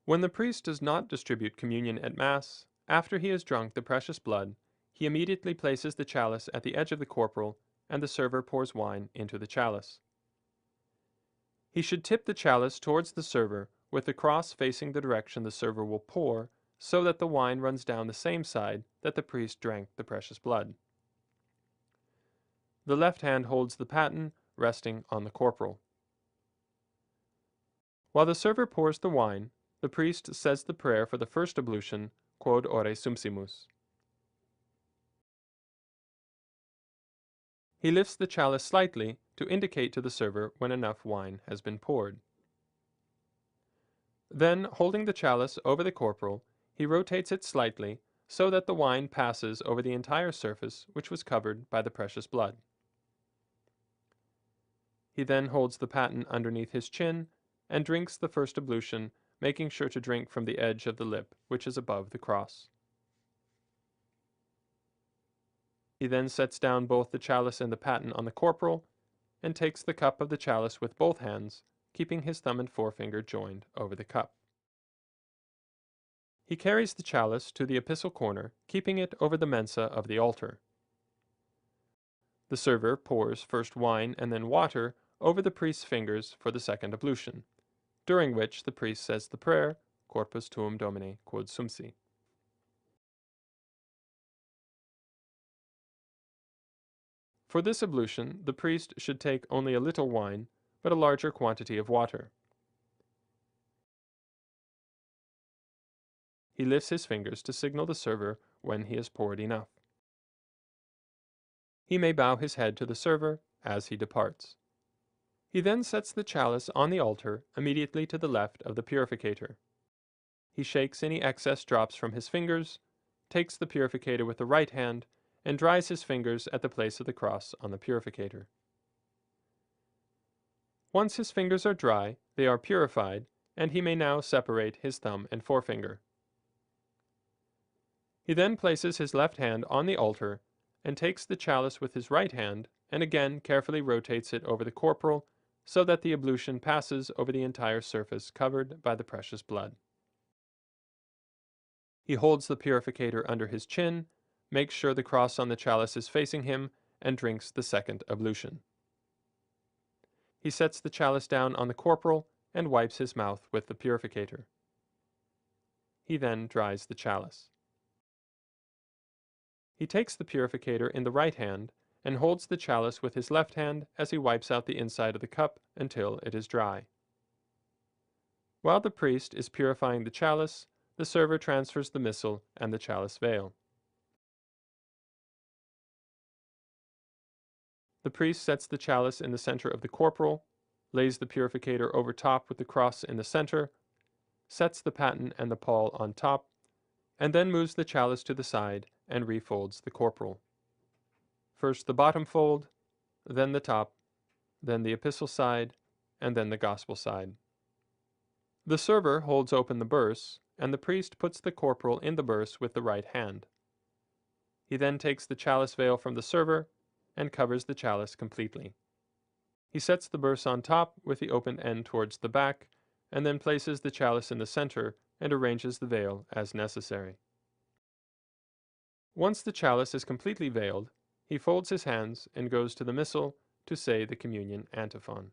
When the priest does not distribute communion at Mass, after he has drunk the precious blood, he immediately places the chalice at the edge of the corporal, and the server pours wine into the chalice. He should tip the chalice towards the server, with the cross facing the direction the server will pour, so that the wine runs down the same side that the priest drank the precious blood. The left hand holds the paten, resting on the corporal. While the server pours the wine, the priest says the prayer for the first ablution, Quod ore sumpsimus. He lifts the chalice slightly to indicate to the server when enough wine has been poured. Then, holding the chalice over the corporal, he rotates it slightly so that the wine passes over the entire surface which was covered by the precious blood. He then holds the paten underneath his chin and drinks the first ablution, making sure to drink from the edge of the lip which is above the cross. He then sets down both the chalice and the paten on the corporal, and takes the cup of the chalice with both hands, keeping his thumb and forefinger joined over the cup. He carries the chalice to the epistle corner, keeping it over the mensa of the altar. The server pours first wine and then water over the priest's fingers for the second ablution, during which the priest says the prayer, Corpus tuum Domine quod sumsi. For this ablution, the priest should take only a little wine, but a larger quantity of water. He lifts his fingers to signal the server when he has poured enough. He may bow his head to the server as he departs. He then sets the chalice on the altar immediately to the left of the purificator. He shakes any excess drops from his fingers, takes the purificator with the right hand, and dries his fingers at the place of the cross on the purificator. Once his fingers are dry, they are purified, and he may now separate his thumb and forefinger. He then places his left hand on the altar and takes the chalice with his right hand and again carefully rotates it over the corporal so that the ablution passes over the entire surface covered by the precious blood. He holds the purificator under his chin, makes sure the cross on the chalice is facing him, and drinks the second ablution. He sets the chalice down on the corporal and wipes his mouth with the purificator. He then dries the chalice. He takes the purificator in the right hand and holds the chalice with his left hand as he wipes out the inside of the cup until it is dry. While the priest is purifying the chalice, the server transfers the missal and the chalice veil. The priest sets the chalice in the center of the corporal, lays the purificator over top with the cross in the center, sets the paten and the pall on top, and then moves the chalice to the side and refolds the corporal. First the bottom fold, then the top, then the epistle side, and then the gospel side. The server holds open the burse, and the priest puts the corporal in the burse with the right hand. He then takes the chalice veil from the server and covers the chalice completely. He sets the burse on top with the open end towards the back, and then places the chalice in the center and arranges the veil as necessary. Once the chalice is completely veiled, he folds his hands and goes to the missal to say the communion antiphon.